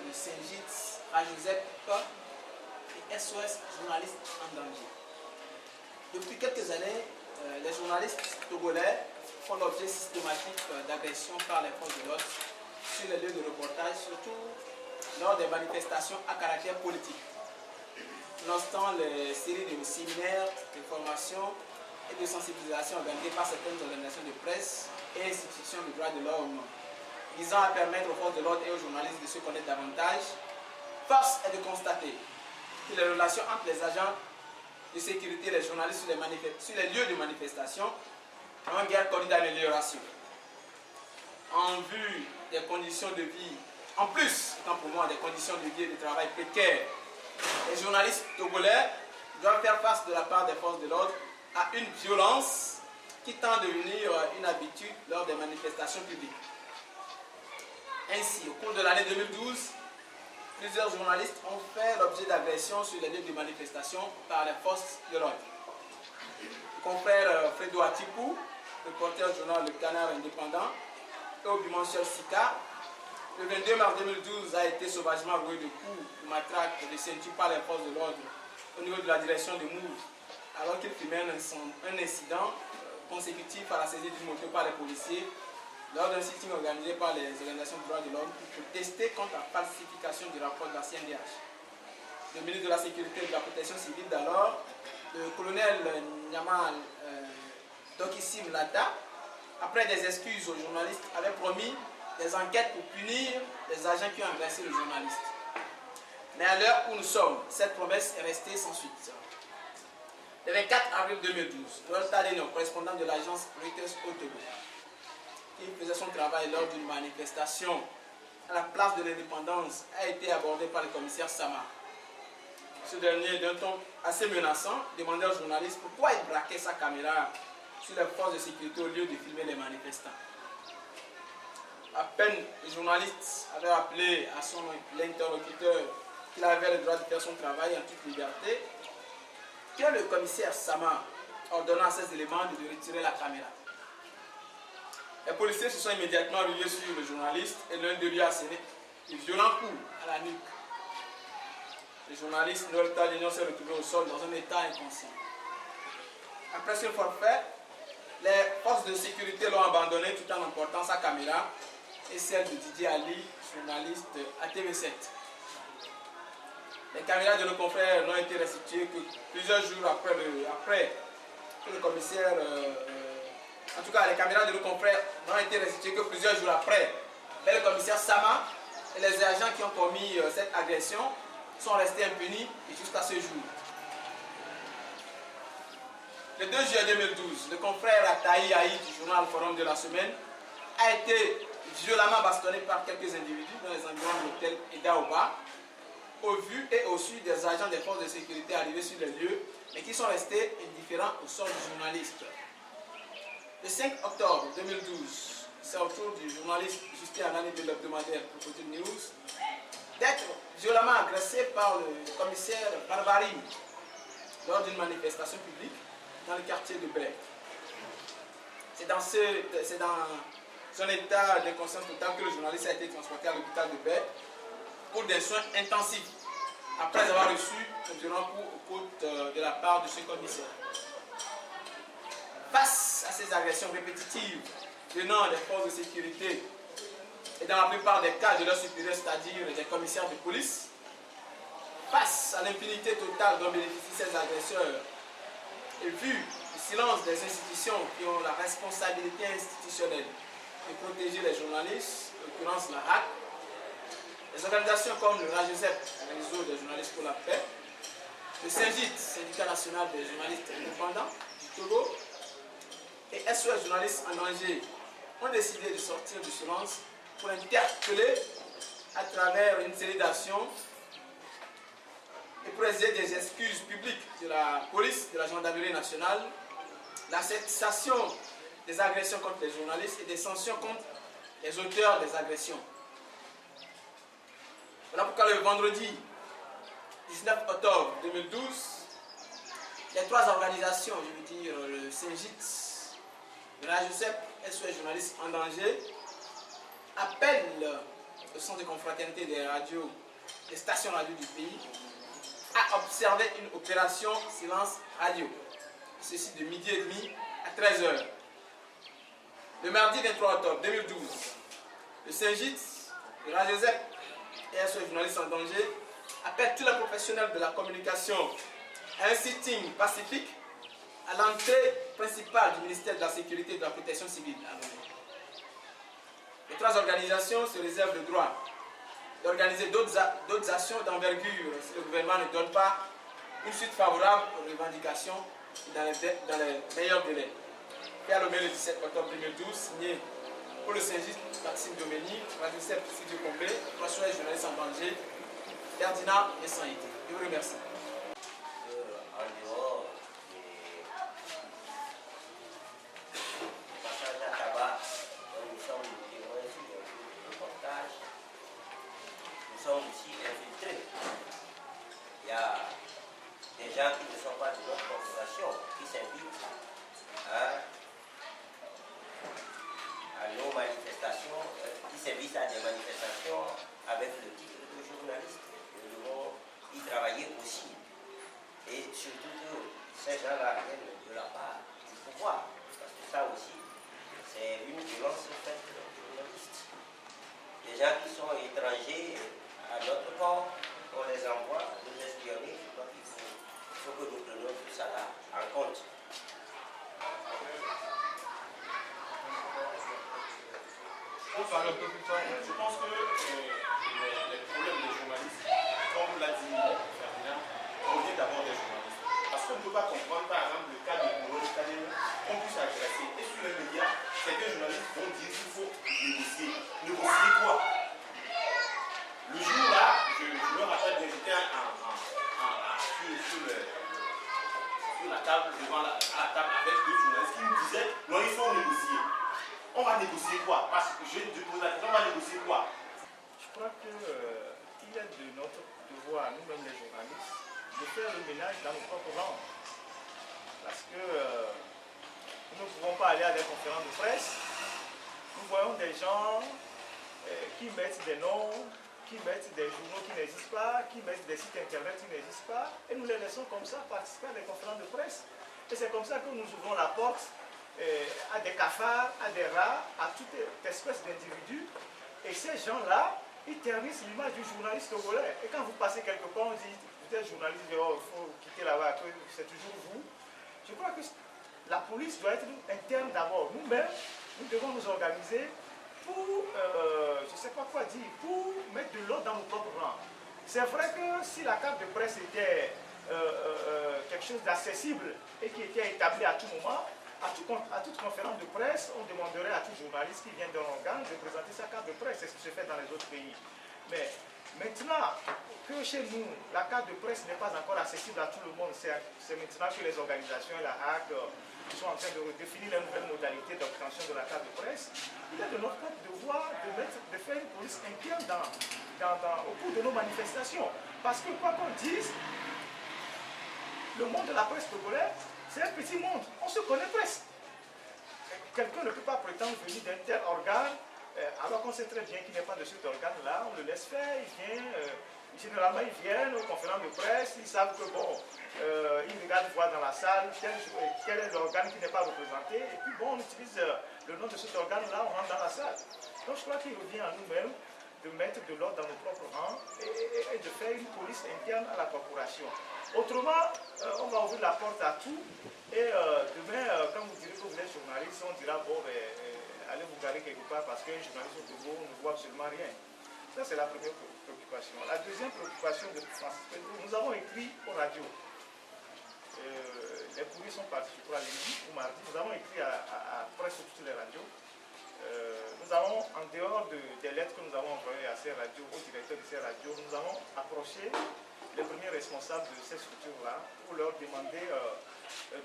le Saint-Gitz, Rajosep et SOS Journalistes en danger. Depuis quelques années, les journalistes togolais font l'objet systématique d'agressions par les forces de l'ordre sur les lieux de reportage, surtout lors des manifestations à caractère politique. Nonobstant les séries de séminaires, de formations et de sensibilisation organisées par certaines organisations de presse et institutions de droits de l'homme, visant à permettre aux forces de l'ordre et aux journalistes de se connaître davantage, force est de constater que les relations entre les agents de sécurité et les journalistes sur les lieux de manifestation n'ont guère connu d'amélioration. En vue des conditions de vie, en plus, autant pour moi, des conditions de vie et de travail précaires, les journalistes togolais doivent faire face de la part des forces de l'ordre à une violence qui tend à devenir une habitude lors des manifestations publiques. Ainsi, au cours de l'année 2012, plusieurs journalistes ont fait l'objet d'agressions sur les lieux de manifestation par les forces de l'ordre. Le confrère Fredo Atikou, reporter au journal Le Canard Indépendant, et au bimensuel Sika, le 22 mars 2012 a été sauvagement roué de coups, de matraques et de ceintures par les forces de l'ordre au niveau de la direction de Mouve, alors qu'il filmait un incident consécutif à la saisie d'une moto par les policiers lors d'un sitting organisé par les organisations de droits de l'homme pour protester contre la falsification du rapport de la CNDH. Le ministre de la Sécurité et de la Protection civile d'alors, le colonel Nyamal Dokissim Lata, après des excuses aux journalistes, avait promis des enquêtes pour punir les agents qui ont agressé le journaliste. Mais à l'heure où nous sommes, cette promesse est restée sans suite. Le 24 avril 2012, Noël Tadeno, correspondant de l'agence Reuters au Togo, qui faisait son travail lors d'une manifestation à la place de l'Indépendance, a été abordé par le commissaire Sama. Ce dernier, d'un ton assez menaçant, demandait aux journalistes pourquoi il braquait sa caméra sur les forces de sécurité au lieu de filmer les manifestants. À peine le journaliste avait rappelé à son interlocuteur qu'il avait le droit de faire son travail en toute liberté, que le commissaire Sama ordonna à ces éléments de retirer la caméra. Les policiers se sont immédiatement rués sur le journaliste et l'un d'eux lui a asséné de violents coups à la nuque. Le journaliste Noël Tadeno s'est retrouvé au sol dans un état inconscient. Après ce forfait, les forces de sécurité l'ont abandonné tout en emportant sa caméra et celle de Didier Ali, journaliste à TV7. Les caméras de nos confrères n'ont été restituées que plusieurs jours après que le commissaire... en tout cas, les caméras de nos confrères n'ont été restituées que plusieurs jours après. Mais le commissaire Sama et les agents qui ont commis cette agression sont restés impunis jusqu'à ce jour. Le 2 juillet 2012, le confrère Ataï Haït du journal Forum de la Semaine a été violemment bastonné par quelques individus dans les environs de l'hôtel Edaoba, au vu et au su des agents des forces de sécurité arrivés sur les lieux, mais qui sont restés indifférents au sort du journaliste. Le 5 octobre 2012, c'est au tour du journaliste Justin Anani de l'hebdomadaire Crocodile News d'être violemment agressé par le commissaire Barbarim lors d'une manifestation publique dans le quartier de Baie. C'est dans son état d'inconscience totale que le journaliste a été transporté à l'hôpital de Baie pour des soins intensifs, après avoir reçu un violent coup aux côtes de la part de ce commissaire. Face à ces agressions répétitives venant des forces de sécurité et dans la plupart des cas de leurs supérieurs, c'est-à-dire des commissaires de police, face à l'impunité totale dont bénéficient ces agresseurs, et vu le silence des institutions qui ont la responsabilité institutionnelle de protéger les journalistes, en l'occurrence la RAC, les organisations comme le Rajosep, réseau des journalistes pour la paix, le Saint-Gitz, syndicat national des journalistes indépendants du Togo, et SOS Journalistes en danger ont décidé de sortir du silence pour interpeller à travers une série d'actions et pour exiger des excuses publiques de la police, de la gendarmerie nationale, la cessation des agressions contre les journalistes et des sanctions contre les auteurs des agressions. Voilà pourquoi le vendredi 19 octobre 2012, les trois organisations, je veux dire le Saint-Gitz, le Rajosep, SOS Journalistes en danger, appellent le centre de confraternité des radios, des stations radio du pays, a observé une opération silence radio. Ceci de midi et demi à 13h. Le mardi 23 octobre 2012, le Saint-Gitz, le Radio ZEP et SOS Journalistes en danger appelle tous les professionnels de la communication à un sitting pacifique à l'entrée principale du ministère de la Sécurité et de la Protection civile. Les trois organisations se réservent le droit d'organiser d'autres actions d'envergure si le gouvernement ne donne pas une suite favorable aux revendications dans les meilleurs délais. Fait le 17 octobre 2012, signé pour le Saint-Gitz, Maxime Domény, Radio CEP, studio complet, professionnel journaliste en danger, Ferdinand Messanité. Je vous remercie. En dehors des passages à tabac, nous sommes témoins sur le reportage, nous sommes aussi infiltrés. Il y a des gens qui ne sont pas de notre corporation qui s'invitent à nos manifestations, qui s'invitent à des manifestations avec le titre de journaliste. Nous devons y travailler aussi. Et surtout que ces gens-là viennent de la part du pouvoir. Parce que ça aussi, c'est une violence faite aux journalistes. Des gens qui sont étrangers à notre corps, on les envoie nous espionner. Donc il faut que nous prenions tout ça là en compte. Pour parler un peu plus tard, je pense que les problèmes des journalistes, comme l'a dit Ferdinand, proviennent d'abord des journalistes. Parce qu'on ne peut pas comprendre, par exemple, le cas de Mourou qu'on puisse agresser. Et sur les médias, certains journalistes vont dire qu'il faut négocier. Négocier quoi? Le jour-là, je me rappelle, j'étais sur la table, devant à la table avec deux journalistes qui me disaient non, il faut négocier. On va négocier quoi? Parce que je te pose la question, on va négocier quoi? Je crois qu'il y a de notre devoir, nous-mêmes les journalistes, de faire le ménage dans nos propres rangs. Parce que nous ne pouvons pas aller à des conférences de presse. Nous voyons des gens qui mettent des noms, qui mettent des journaux qui n'existent pas, qui mettent des sites internet qui n'existent pas, et nous les laissons comme ça participer à des conférences de presse. Et c'est comme ça que nous ouvrons la porte à des cafards, à des rats, à toute espèce d'individus. Et ces gens-là, ils ternissent l'image du journaliste togolais. Et quand vous passez quelque part, on dit, vous êtes journaliste, oh, il faut quitter là-bas, c'est toujours vous. Je crois que la police doit être interne d'abord. Nous-mêmes, nous devons nous organiser pour, je ne sais pas quoi dire, pour mettre de l'ordre dans nos propres rangs. C'est vrai que si la carte de presse était quelque chose d'accessible et qui était établi à tout moment, à toute conférence de presse, on demanderait à tout journaliste qui vient d'un organe de présenter sa carte de presse. C'est ce qui se fait dans les autres pays. Mais maintenant que chez nous, la carte de presse n'est pas encore accessible à tout le monde, c'est maintenant que les organisations et la HAC sont en train de redéfinir les nouvelles modalités d'obtention de la carte de presse. Il est de notre propre devoir de faire une police interne au cours de nos manifestations. Parce que quoi qu'on dise, le monde de la presse togolaise, c'est un petit monde, on se connaît presque. Quelqu'un ne peut pas prétendre venir d'un tel organe, alors qu'on sait très bien qu'il n'est pas de cet organe-là, on le laisse faire, il vient, généralement ils viennent aux conférences de presse, ils savent que bon, ils regardent voir dans la salle quel est l'organe qui n'est pas représenté, et puis bon, on utilise le nom de cet organe-là, on rentre dans la salle. Donc je crois qu'il revient à nous-mêmes de mettre de l'ordre dans nos propres rangs et de faire une police interne à la corporation. Autrement, on va ouvrir la porte à tout et demain, quand vous direz que vous êtes journaliste, on dira bon, allez vous garer quelque part parce qu'un journaliste au Togo ne voit absolument rien. Ça, c'est la première préoccupation. La deuxième préoccupation de Francis Pedro, nous avons écrit aux radios. Les courriers sont partis, je crois, lundi ou mardi. Nous avons écrit à presque toutes les radios. Nous avons, en dehors des lettres que nous avons envoyées à ces radios, au directeur de ces radios, nous avons approché les premiers responsables de ces structures-là pour leur demander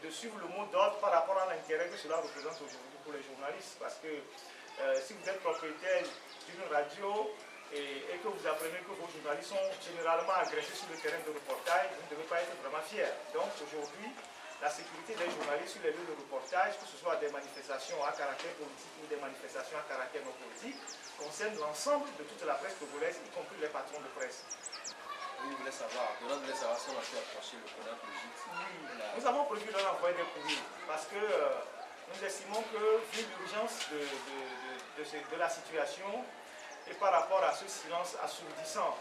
de suivre le mot d'ordre par rapport à l'intérêt que cela représente aujourd'hui pour les journalistes. Parce que si vous êtes propriétaire d'une radio et que vous apprenez que vos journalistes sont généralement agressés sur le terrain de reportage, vous ne devez pas être vraiment fiers. Donc aujourd'hui, la sécurité des journalistes sur les lieux de reportage, que ce soit des manifestations à caractère politique ou des manifestations à caractère non politique, concerne l'ensemble de toute la presse togolaise, y compris les patrons de presse. Oui, vous voulez savoir, Donald voulait savoir si on a pu approcher le CONAP légit. Oui, nous avons prévu leur envoyer des courriers parce que nous estimons que, vu l'urgence de la situation et par rapport à ce silence assourdissant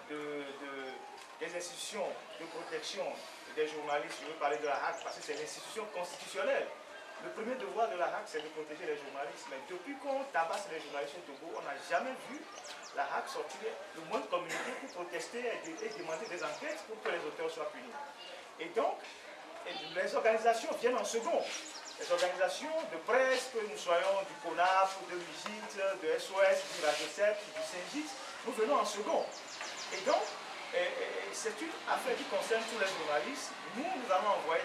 des institutions de protection des journalistes, je veux parler de la HAC parce que c'est l'institution constitutionnelle. Le premier devoir de la HAC, c'est de protéger les journalistes. Mais depuis qu'on tabasse les journalistes au Togo, on n'a jamais vu la HAC sortir le moins de communiqué pour protester et demander des enquêtes pour que les auteurs soient punis. Et donc, les organisations viennent en second. Les organisations de presse, que nous soyons du CONAP, de l'UGIT, de SOS, du Radio-7, du SYNGIT, nous venons en second. Et donc, c'est une affaire qui concerne tous les journalistes. Nous allons envoyer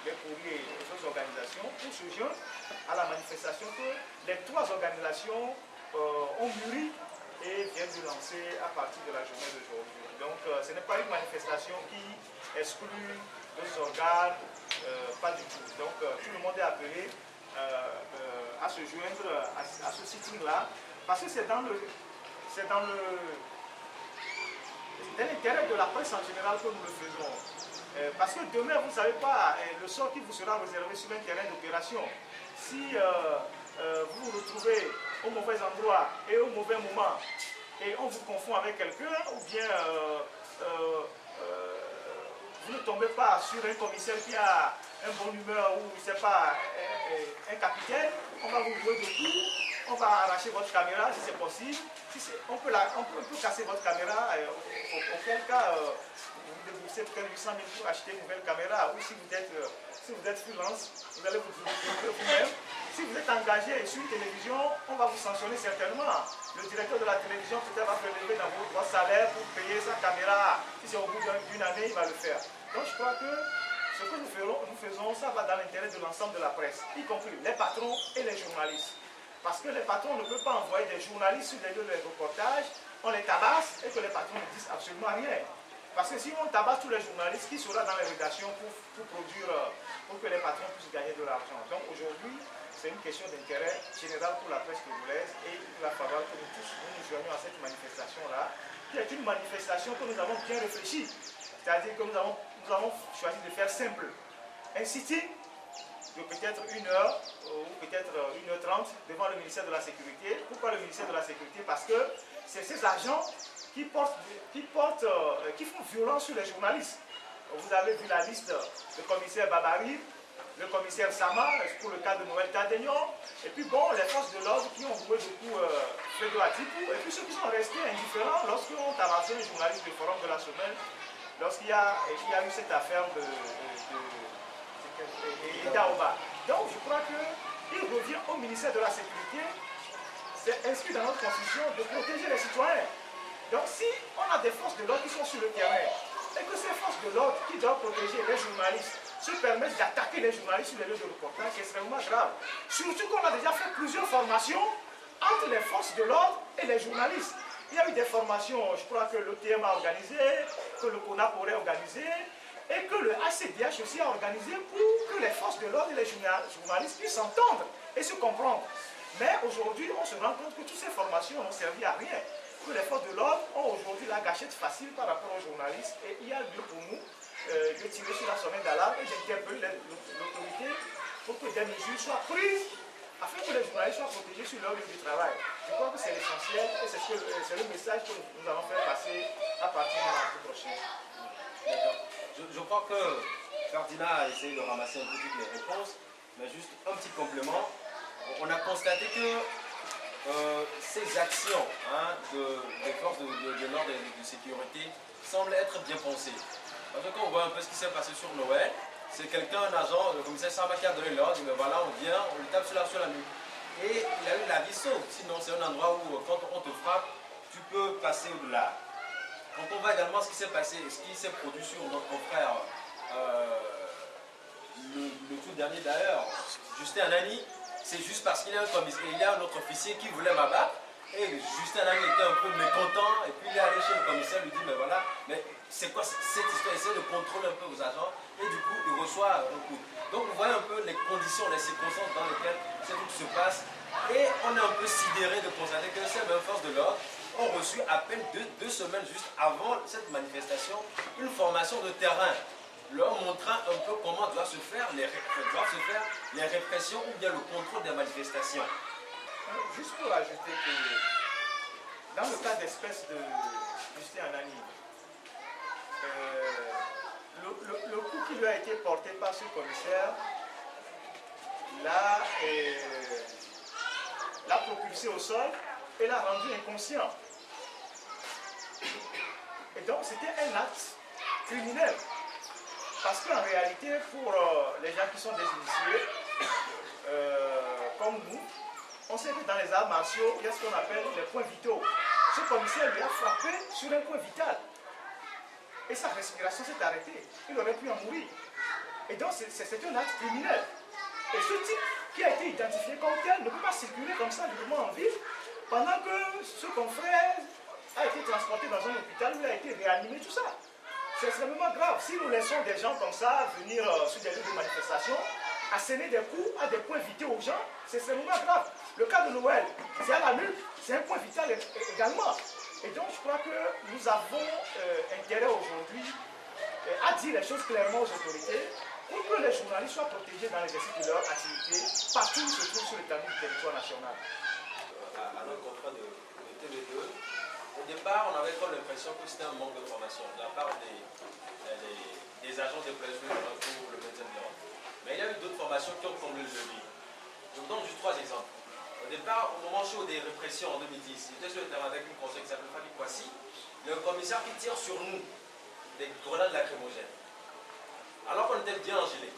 des courriers aux autres organisations pour se joindre à la manifestation que les trois organisations ont mûri et viennent de lancer à partir de la journée d'aujourd'hui. Donc, ce n'est pas une manifestation qui exclut d'autres organes, pas du tout. Donc, tout le monde est appelé à se joindre à ce sitting-là, parce que c'est dans l'intérêt de la presse en général que nous le faisons. Parce que demain, vous ne savez pas le sort qui vous sera réservé sur un terrain d'opération. Si vous vous retrouvez au mauvais endroit et au mauvais moment, et on vous confond avec quelqu'un, ou bien vous ne tombez pas sur un commissaire qui a un bon humeur, ou je ne sais pas, un capitaine, on va vous jouer de coups, on va arracher votre caméra si c'est possible. On peut casser votre caméra, auquel cas vous déboursez peut-être 800 000 pour acheter une nouvelle caméra, ou si vous êtes freelance, vous allez vous débrouiller vous-même. Si vous êtes engagé sur une télévision, on va vous sanctionner certainement. Le directeur de la télévision peut-être va prélever dans votre salaire pour payer sa caméra. Si c'est au bout d'une année, il va le faire. Donc je crois que ce que nous faisons, ça va dans l'intérêt de l'ensemble de la presse, y compris les patrons et les journalistes. Parce que les patrons ne peuvent pas envoyer des journalistes sur les lieux de reportage, on les tabasse et que les patrons ne disent absolument rien. Parce que si on tabasse tous les journalistes, qui sera dans les rédactions pour produire, pour que les patrons puissent gagner de l'argent? Donc aujourd'hui, c'est une question d'intérêt général pour la presse togolaise et il va falloir que nous tous nous joignions à cette manifestation-là, qui est une manifestation que nous avons bien réfléchie. C'est-à-dire que nous avons choisi de faire simple. Un sitting de peut-être 1 heure ou peut-être 1h30 devant le ministère de la Sécurité. Pourquoi le ministère de la Sécurité? Parce que c'est ces agents qui font violence sur les journalistes. Vous avez vu la liste, le commissaire Babari, le commissaire Sama, pour le cas de Noël Tadegnon, et puis bon, les forces de l'ordre qui ont joué de coups Fredo Atipou, et puis ceux qui sont restés indifférents lorsqu'on tabassé un journaliste du Forum de la Semaine, lorsqu'il y a eu cette affaire d'Aoba. Donc je crois qu'il revient au ministère de la Sécurité, c'est inscrit dans notre constitution, de protéger les citoyens. Donc si on a des forces de l'ordre qui sont sur le terrain, et que ces forces de l'ordre qui doivent protéger les journalistes se permettent d'attaquer les journalistes sur les lieux de reportage, c'est extrêmement grave. Surtout qu'on a déjà fait plusieurs formations entre les forces de l'ordre et les journalistes. Il y a eu des formations, je crois que l'OTM a organisé, que le CONAP aurait organisé, et que le HCDH aussi a organisé pour que les forces de l'ordre et les journalistes puissent s'entendre et se comprendre. Mais aujourd'hui, on se rend compte que toutes ces formations n'ont servi à rien. Que les forces de l'ordre ont aujourd'hui la gâchette facile par rapport aux journalistes, et il y a lieu pour nous de tirer sur la sonnette d'alarme et d'interpeller l'autorité pour que des mesures soient prises afin que les journalistes soient protégés sur leur lieu de travail. Je crois que c'est l'essentiel et c'est le message que nous allons faire passer à partir du mardi prochain. Je crois que Ferdinand a essayé de ramasser un peu toutes les réponses, mais juste un petit complément. On a constaté que ces actions des forces de l'ordre et de sécurité semblent être bien pensées. Parce que quand on voit un peu ce qui s'est passé sur Noël, c'est quelqu'un, un agent, le commissaire Samba qui a donné l'ordre, mais voilà, on vient, on lui tape sur la nuque. Et il a eu la vie sauve. Sinon, c'est un endroit où, quand on te frappe, tu peux passer au-delà. Quand on voit également ce qui s'est passé, ce qui s'est produit sur notre confrère, le tout dernier d'ailleurs, Justin Anani, c'est juste parce qu'il y a un autre officier qui voulait m'abattre. Et Justin Nani était un peu mécontent, et puis il est allé chez le commissaire, lui dit, mais voilà, mais c'est quoi cette histoire? Essayez de contrôler un peu vos agents, et du coup, il reçoit un coup. Donc vous voyez un peu les conditions, les circonstances dans lesquelles ces trucs se passent, et on est un peu sidéré de constater que ces mêmes forces de l'ordre ont reçu à peine deux semaines juste avant cette manifestation une formation de terrain, leur montrant un peu comment doivent se faire les répressions ou bien le contrôle des manifestations. Juste pour ajouter que dans le cas d'espèce de Justin Anani, le coup qui lui a été porté par ce commissaire l'a propulsé au sol et l'a rendu inconscient. Et donc c'était un acte criminel. Parce qu'en réalité, pour les gens qui sont désinitiés, comme nous, on sait que dans les arts martiaux, il y a ce qu'on appelle les points vitaux. Ce commissaire lui a frappé sur un point vital. Et sa respiration s'est arrêtée. Il aurait pu en mourir. Et donc c'est un acte criminel. Et ce type qui a été identifié comme tel ne peut pas circuler comme ça librement en ville pendant que ce confrère a été transporté dans un hôpital où il a été réanimé, tout ça. C'est extrêmement grave. Si nous laissons des gens comme ça venir sur des lieux de manifestation, asséner des coups à des points vitaux aux gens, c'est extrêmement grave. Le cas de Noël, c'est à la nuque, c'est un point vital également. Et donc je crois que nous avons intérêt aujourd'hui à dire les choses clairement aux autorités pour que les journalistes soient protégés dans l'exercice de leur activité partout où ils se trouvent sur l'étendue du territoire national. À notre confrère de TV2, au départ, on avait comme l'impression que c'était un manque de formation de la part des agents déployés pour le maintien de l'ordre. Mais il y a eu d'autres formations qui ont comblé le vide. Je vous donne juste 3 exemples. Au départ, au moment chaud des répressions en 2010, j'étais sur le terrain avec une conseillère qui s'appelle Fabi Kwasi, il y a un commissaire qui tire sur nous des grenades lacrymogènes. Alors qu'on était bien en gilet.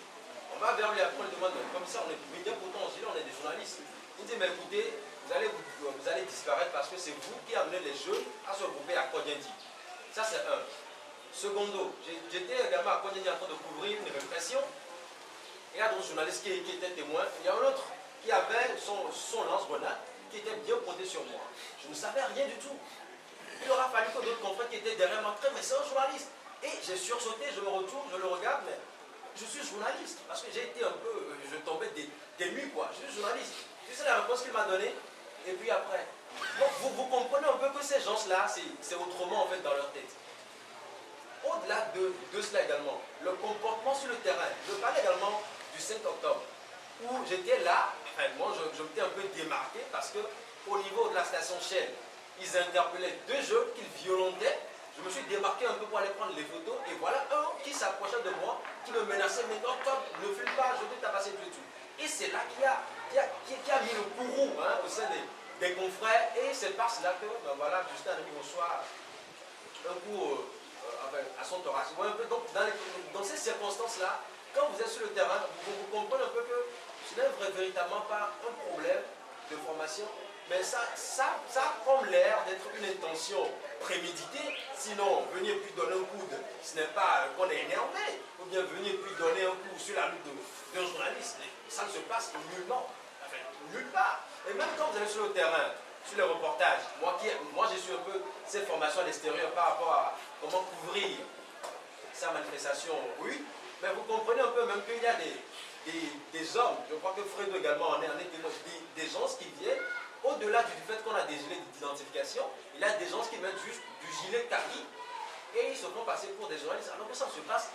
On va vers lui après, on lui demande, commissaire, on est bien pourtant en gilet, on est des journalistes. Il dit, mais écoutez, vous allez disparaître parce que c'est vous qui amenez les jeunes à se regrouper à Kodiandi. Ça, c'est un. Secondo, j'étais également à Kodiandi en train de couvrir une répression. Il y a d'autres journalistes qui étaient témoins. Il y a un autre qui avait son lance-grenade qui était bien pointé sur moi. Je ne savais rien du tout. Il aura fallu que d'autres confrères qui étaient derrière m'entraînent, mais c'est un journaliste. Et j'ai sursauté, je me retourne, je le regarde, mais je suis journaliste. Parce que j'ai été un peu, je tombais d'ému, quoi. Je suis journaliste. Tu sais la réponse qu'il m'a donnée. Et puis après, donc vous comprenez un peu que ces gens-là, c'est autrement en fait dans leur tête. Au-delà de cela également, le comportement sur le terrain. Je parlais également du 5 octobre, où j'étais là, enfin moi je m'étais un peu démarqué parce que au niveau de la station Shell, ils interpellaient 2 jeunes qu'ils violentaient. Je me suis démarqué un peu pour aller prendre les photos et voilà un qui s'approchait de moi, qui me menaçait, mais non, toi, ne filme pas, je vais tabasser tout et tout. Et c'est là qui a mis le courroux au sein des confrères et c'est par cela que ben voilà, Justin Anani reçoit un coup à son thorax. Donc dans ces circonstances-là, quand vous êtes sur le terrain, vous comprenez un peu que ce n'est véritablement pas un problème de formation, mais ça a comme l'air d'être une intention préméditée. Sinon, venir puis donner un coup, ce n'est pas qu'on est énervé, ou bien venir puis donner un coup sur la lutte d'un journaliste. Ça ne se passe nullement. Enfin, nulle part. Et même quand vous allez sur le terrain, sur les reportages, moi j'ai su un peu cette formation à l'extérieur par rapport à comment couvrir sa manifestation rue, mais vous comprenez un peu même qu'il y a des hommes, je crois que Fredo également en est témoin, des gens qui viennent, au-delà du fait qu'on a des gilets d'identification, il y a des gens qui mettent juste du gilet kaki et ils se font passer pour des journalistes, alors que ça ne se passe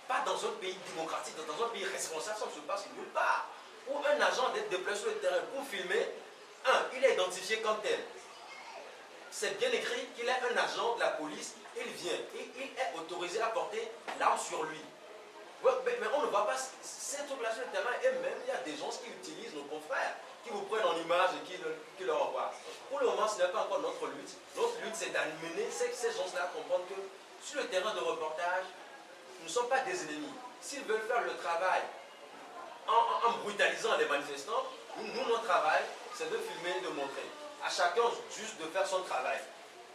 pas dans un pays démocratique, dans un pays responsable, ça ne se passe nulle part. Où un agent d'être déplacé sur le terrain pour filmer, il est identifié comme tel. C'est bien écrit qu'il est un agent de la police, il vient et il est autorisé à porter l'arme sur lui. Ouais, mais on ne voit pas ces trucs-là sur le terrain et même il y a des gens qui utilisent nos confrères, qui vous prennent en image et qui leur envoient. Pour le moment, ce n'est pas encore notre lutte. Notre lutte, c'est d'amener ces gens-là à comprendre que sur le terrain de reportage, nous ne sommes pas des ennemis. S'ils veulent faire le travail en brutalisant les manifestants, nous, notre travail, c'est de filmer et de montrer. À chacun juste de faire son travail.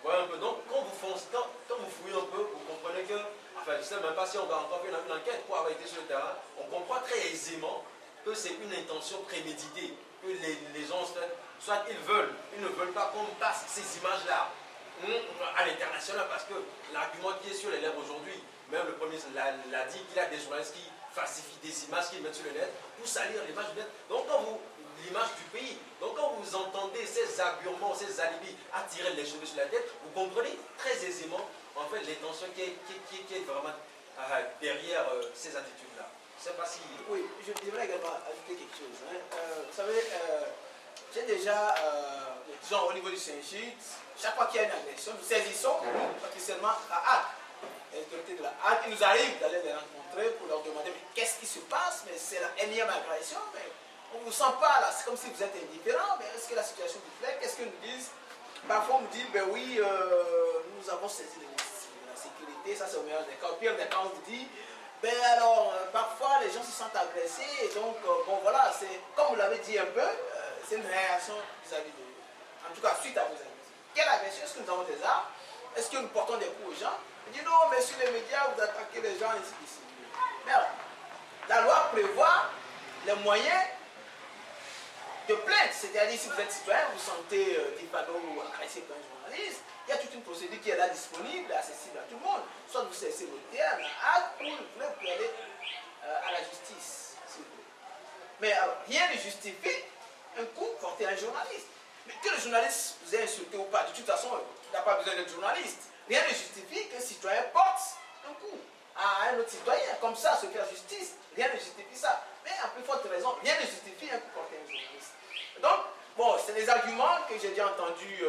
Voilà un peu. Donc, quand vous fouillez un peu, vous comprenez que, enfin, je ne sais même pas si on va encore faire une enquête pour avoir été sur le terrain, on comprend très aisément que c'est une intention préméditée, que les gens soit ils ne veulent pas qu'on passe ces images-là à l'international, parce que l'argument qui est sur les lèvres aujourd'hui, même le premier l'a dit, qu'il y a des journalistes qui falsifient des images qu'ils mettent sur le net pour salir l'image du net. Donc quand vous, l'image du pays, donc quand vous entendez ces arguments, ces alibis attirer les cheveux sur la tête, vous comprenez très aisément en fait l'intention qui est vraiment derrière ces attitudes-là. Je ne sais pas si... Oui, je voudrais également ajouter quelque chose. Hein. Vous savez, j'ai déjà, disons au niveau du Saint-Gilles, chaque fois qu'il y a une agression, nous saisissons officiellement la HAC, les autorités de la HAC. Il nous arrive d'aller les rencontrer pour leur demander mais qu'est-ce qui se passe, mais c'est la énième agression, mais on ne vous sent pas là, c'est comme si vous êtes indifférent, mais est-ce que la situation vous plaît? Qu'est-ce qu'ils nous disent? Parfois on nous dit, ben oui, nous avons saisi la sécurité, ça c'est au meilleur des cas. Au pire des cas, on vous dit, ben alors, parfois les gens se sentent agressés, et donc, bon voilà, c'est, comme vous l'avez dit un peu, c'est une réaction vis-à-vis de, en tout cas suite à vos agressions. Quelle agression? Est-ce que nous avons des armes? Est-ce que nous portons des coups aux gens? On dit non, mais sur les médias, vous attaquez les gens, ici, ici. Mais alors, la loi prévoit les moyens de plainte, c'est-à-dire si vous êtes citoyen, vous sentez diffamé ou agressé par un journaliste, il y a toute une procédure qui est là disponible, accessible à tout le monde. Soit vous cessez votre terme, ou vous pouvez aller à la justice. Mais alors, rien ne justifie un coup porté à un journaliste. Mais que le journaliste vous ait insulté ou pas, de toute façon, il n'a pas besoin d'être journaliste. Rien ne justifie qu'un citoyen porte un coup à un autre citoyen, comme ça, se faire justice. Rien ne justifie ça. Mais à plus forte raison, rien ne justifie un coup porté à un journaliste. Donc, bon, c'est des arguments que j'ai déjà entendus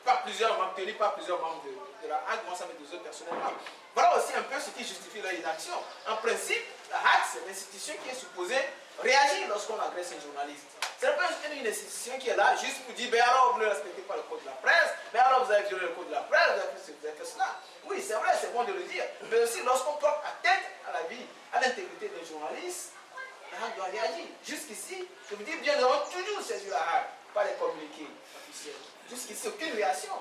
par plusieurs membres, tenus par plusieurs membres de la HAC, moi ça m'est deux autres personnellement. Voilà aussi un peu ce qui justifie leur inaction. En principe, la HAC, c'est l'institution qui est supposée réagir lorsqu'on agresse un journaliste. C'est pas une institution qui est là juste pour dire, ben alors vous ne respectez pas le code de la presse, ben alors vous avez violé le code de la presse, vous avez fait cela. Oui, c'est vrai, c'est bon de le dire. Mais aussi, lorsqu'on porte atteinte à la vie, à l'intégrité des journalistes, la HAC doit réagir. Jusqu'ici, je vous dis bien, nous avons toujours saisi la HAC, pas les communiqués officiels. Jusqu'ici, aucune réaction.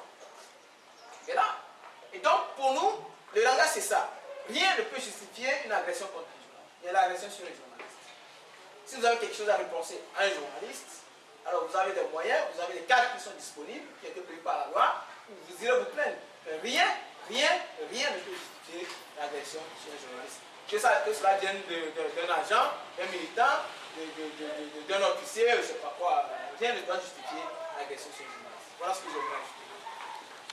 Et là, et donc pour nous, le langage c'est ça. Rien ne peut justifier une agression contre un journaliste. Il y a l'agression sur les journalistes. Si vous avez quelque chose à repenser à un journaliste, alors vous avez des moyens, vous avez des cadres qui sont disponibles, qui ont été prévus par la loi, vous irez vous plaindre. Mais rien ne peut justifier l'agression sur un journaliste. Que cela vienne d'un agent, d'un militant, d'un officier, je ne sais pas quoi, rien ne doit justifier l'agression sur un journaliste. Voilà ce que je voulais ajouter.